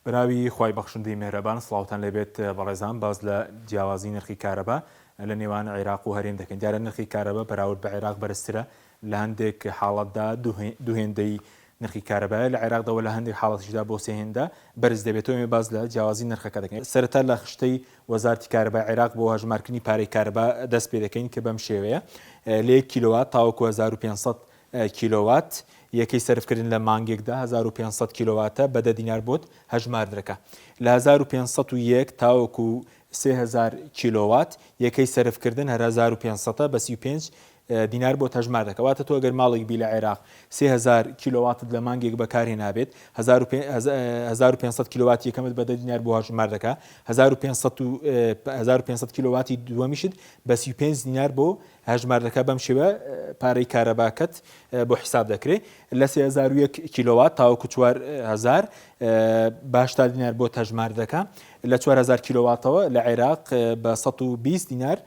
براوی خوای بەخشندەی مێرەبان سڵاوتان لێبێت بەڕێزان باز لە جیاوازی نرخی کارەبا لە نێوان عێراق و هەرێم دەکەن. دیارە نرخی کارەبا بەراورد بە عێراق بەرزترە لە هەندێک حاڵەتدا دوهێندەی نرخی کارەبایە لە عێراقدەوە لە هەندێک حاڵەتیشدا بۆ سێهێندە بەرز دەبێتەوە. ئێمە باز لە جیاوازی نرخەکە دەکەین. سەرەتا لە خشتەی وەزارەتی کارەبای عێراق بۆ هەژمارکردنی پارەی کارەبا دەست پێ دەکەین کە بەم شێوەیە لە 1 کیلۆوات تاوەکو 1500 کیلۆوات یەکەی سەرفکردن لە مانگێکدا 1500 کیلۆواتە بەدە دینار بۆت هەژمار دەکە. لە 1501 تاوەکو 3000 کیلۆوات یەکەی سەرفکردن هەر 1500 بە 35 دینار بۆ هەژمار دەکەواتە تۆ ئەگەر ماڵێک بی لە عێراق 3000 کیلۆواتت لە مانگێک بەکاری نابێت 1500 کیلۆوات یەکەمت بەدە دینار بۆ هەژمار دەکە 1500 کیلۆواتی دووەمیشت بە 35 دینار بۆ هەژمار دەکە. بەم شێوە پارەی کارەباکەت بۆ حساب دەکرێت. لە 3001 کیلۆوات تاوەکو 4000 باشتا دینار بۆ هەژمار دەکە. لە 4000 کیلۆواتەوە لە عێراق بە 120 دینار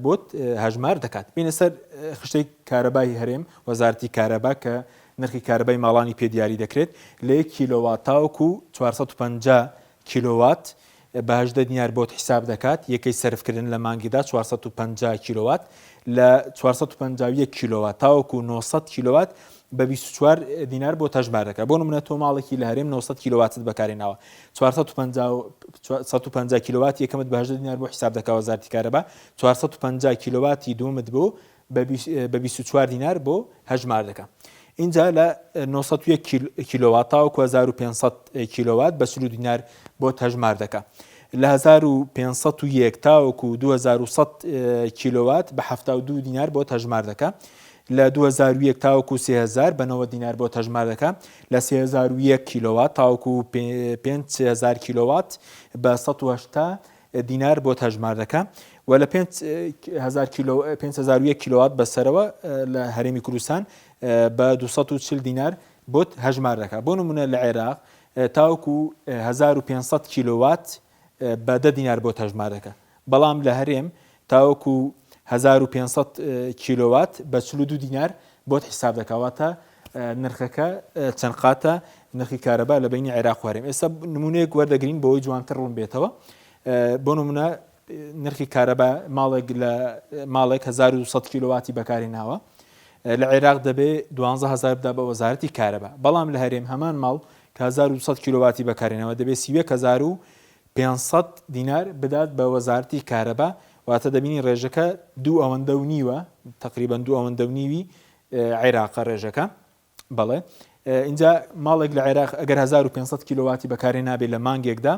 بۆت هەژمار دەکات. بینە سەر خشتەی کارەبای هەرێم وەزارەتی کارەبا کە نرخی کارەبای ماڵانی پێدیاری دەکرێت لە 1 کیلۆوات تاوەکو 450 کیلۆوات بە 18 دینار بۆت حساب دەکات. یەکەی سەرفکردن لە مانگیدا 450 کیلۆوات لە 451 کیلۆوات تاوەکو 900 کیلۆوات بە 24 دینار بۆ هەژمار دەکات. بۆ نمونە تۆ ماڵێکی لە هەرێم 900 کیلۆواتت بەکارێناوە 450 کیلۆوات یەکەمت بە 18 دینار بۆ حساب دەکات وەزارەتی کارەبا 450 کیلۆواتی دوومت بۆ بە 24 دینار بۆ هەژمار دەکات. اینجا لە 901 کیلۆوات تاوەکو 1500 کیلۆوات بە 30 دینار بۆ هەژمار دەکات. لە 1501 تاوەکو 2100 کیلۆوات بە 72 دینار بۆ هەژمار دەکات. لە 2001 تاوەکو 3000 بە 90 دینار بۆ هەژمار دەکات. لە 3001 کیلۆوات تاوەکو 5000 کیلۆوات بە 180 دینار بۆ هەژمار دەکات. و لە 5001 کیلۆوات بەسەرەوە لە هەرێمی کوردستان بە 240 دینار بۆ هەژمار دەکات. بۆ نمونە لە عێراق تاوەکو 1500 کیلۆوات بە 10 دینار بۆ هەژمار دەکات. بەڵام لە هەرێم تاوەکو 1500 کیلۆوات بە 42 دینار بۆ حساب دەکەواتە نرخەکە چەند قاتە نرخی کارەبا لە بینی عێراق و هەرێم. ئێستا نمونەیەک وەردەگرین بۆەوەی جوانتر ڕوون بێتەوە. بۆ نمونە نرخی کارەبا ماڵێک 1200 کیلۆواتی بەکارهێناوە لە عێراق دەبێ 12000 بدا بە وەزارەتی کارەبا. بەڵام لە هەرێم هەمان ماڵ کە 1200 کیلۆواتی بەکارهێناوە دەبێ 31500 دینار بدات بە وەزارەتی کارەبا. واتە دەبینی ڕێژەکە 2 ئەوەندە و نیوە تقریبان 2 ئەوەندە و نیوی عێراقە ڕێژەکە. بەڵێ اینجا ماڵێک لە عێراق ئەگەر 1500 کیلۆواتی بەکارێ نابێت لە مانگێکدا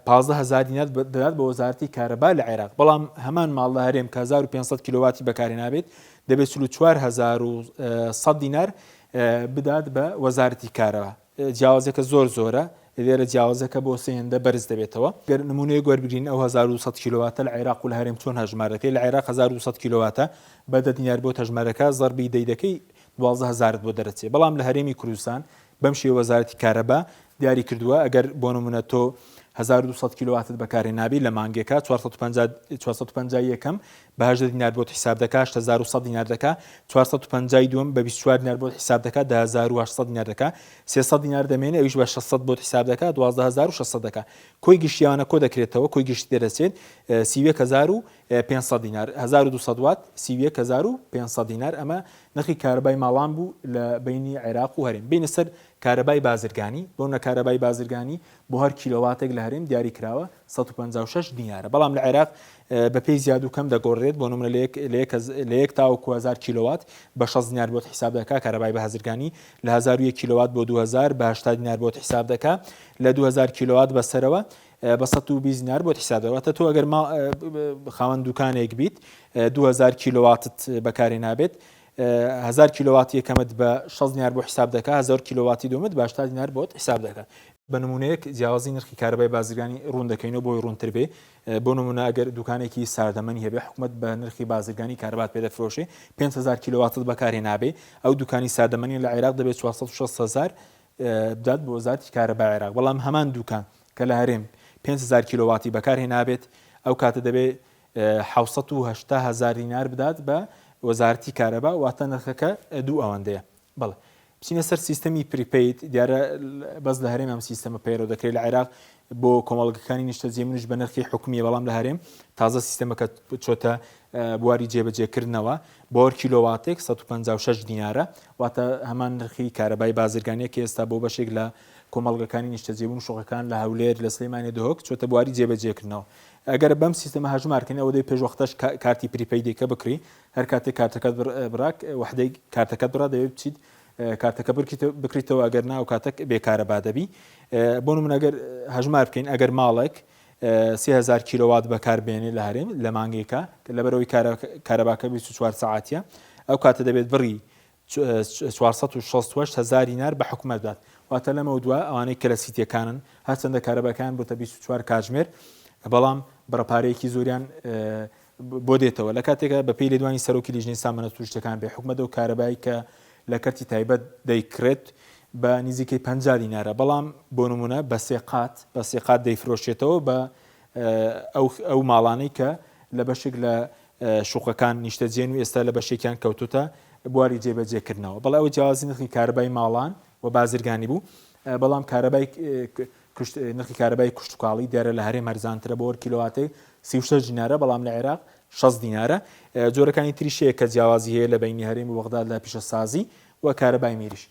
15000 دینار دەدات بە وەزارەتی کارەبا لە عێراق. بەڵام هەمان ماڵ لە هەرێم کە 1500 کیلۆواتی بەکارێ نابێت دەبێت 44100 دینار بدات بە وەزارەتی کارەبا. جیاوازەکە زۆرە لێرە جیاوازەکە بۆ سێهێندە بەرز دەبێتەوە. گەر نمونەیە وەربگرین ئەو 1200 کیلۆواتە لە عێراق و لە هەرێم چۆن هەژمار دەکەی. لە عێراق 1200 کیلۆواتە بە 10 دینار بۆ هەژمارەکە زەربی دەکەی 12000 بۆ دەرەچێت. بەڵام لە هەرێمی کوردستان بەم شێوە وەزارەتی کارەبا دیاری کردووە ئەگەر بۆ نمونە تۆ 1200 کیلۆواتت بەکارێ نابی لە مانگێکە 450 یەکەم بە 18 دینار بۆ حساب دەکات 8100 دینار دەکات. 450 دوم بە 24 دینار بۆ حساب دەکات 10800 دینار دەکات. 300 دینار دەمێنێ ئەویش بە 600 بۆ حساب دەکات 12600 دەکات. کۆی گشتیانە کۆ دەکرێتەوە کۆی گشتی دەرەچێت 31500 دینار 1200 وات 31500 دینار. ئەمە نرخی کارەبای ماڵان بوو لە بینی عێراق و هەرێم. بینە سەر کارەبای بازرگانی بۆ نە کارەبای بازرگانی بۆ هەر کیلۆواتێک لە هەرێم دیاری کراوە 156 دینارە. بەڵام لە عێراق بە پێی زیاد و کەم دەگۆڕێت. بۆ نمونە لە 1 تاوەکو 1000 کیلۆوات بە 6 دینار بۆ حساب دەکات کارەبای بازرگانی. لە 1001 کیلۆوات بۆ 2000 بە 80 دینار بۆ حساب دەکات. لە 2000 کیلۆوات بەسەرەوە بە 120 دینار بۆ حساب دەکات. تۆ ئەگەر خاوەن دوکانێک بیت 2000 کیلۆواتت بەکارێ نابێت 1000 کیلۆوات یەکەمت بە 6 دینار بۆ حساب دەکات 1000 کیلۆواتی دومت بە 80 دینار بۆ حساب دەکات. بە نمونەیەک جیاوازی نرخی کارەبای بازرگانی ڕوون دەکەینەوە بۆی ڕوونتر بێ. بۆ نمونە ئەگەر دوکانێکی ساردەمەنی هەبێ حکومەت بە نرخی بازرگانی کارەبات پێدەفرۆشێ 5000 کیلۆواتت بەکارێ نابێ ئەو دوکانی ساردەمەنی لە عێراق دەبێت 460000 بدات بە وەزارەتی کارەبای عێراق. بەڵام هەمان دوکان کە لە هەرێم 5000 کیلۆواتی بەکارهێ نابێت ئەو کاتە دەبێت 780000 دینار بدات بە وەزارەتی کارەبا واتە نرخەکە 2 ئەوەندەیە. بەڵێ بچینە سەر سیستەمی پریپیت دیارە بەس لە هەرێم ئەم سیستەمە پەیڕەو دەکرێت لە عێراق بۆ کۆمەڵگەکانی نیشتەجێ منش بە نرخی حکومی بەڵام لە هەرێم تازە سیستەمەکە چۆتە بواری جێبەجێکردنەوە بۆ کیلۆواتێک 156 دینارە واتە هەمان نرخی کارەبای بازرگانیەکە ئێستا بۆ بەشێک لە کۆمەڵگەکانی نیشتەجێبوون شوقەکان لە هەولێر لە سلێمانی دهۆک چۆتە بواری جێبەجێکردنەوە ئەگەر بەم سیستەمە هەژمارکردن ئەوەی پێشوەختەش کارتی پریپیدێکە بکڕی هەر کاتێک کارتەکەت بڕاک وحدەی کارتەکەت بڕا دەوێت بچیت کارتەکە بکریتەوە ئەگەر ناو کاتەک بێکارەبا دەبی بۆ من ئەگەر هەژمار بکەین ئەگەر ماڵێک 3000 کیلۆوات بەکاربێنێ لە هەرێم لە مانگێکە لەبەرەوەی کارەباکە 24 ساعتە ئەو کاتە دەبێت بڕی 468 دینار بە حکومەت دات واتە لەمە دووە ئەوانەی کە لە سیتیەکانن هەرچەندە کارەبەکان بۆتە 24 کاتژمێر بەڵام بڕەپارەیەکی زۆریان بۆ دێتەوە لە کاتێکە بە پێی لێدوانی سەرۆکی لیژنەی سامانە توشتەکان بێ حکومەت و کارەبایی کە لە کەرتی تایبەت دەیکرێت بە نزیکەی 50 دینارە بەڵام بۆ نمونە بە سێقات دەیفرۆشێتەوە بە ئەو ماڵانەی کە لە بەشێک لە شوقەکان نیشتەجێن و ئێستا لە بەشێکیان کەوتوتە بواری جێبەجێکردنەوە بەڵام ئەوە جیاوازی نرخی کارەبای ماڵان و بازرگانی بوو بەڵام کارەبای نرخی کارەبای کوشتتوکاڵی دیارە لە هەرێم هەرزانترە بۆ کیلۆواتێک 36 دینارە بەڵام لە عێراق 6 دینارە جۆرەکانی تریشەیە کە جیاوازی هەیە لە بینی هەرێم و بەغداد لە پیشەسازی و کارەبای میریش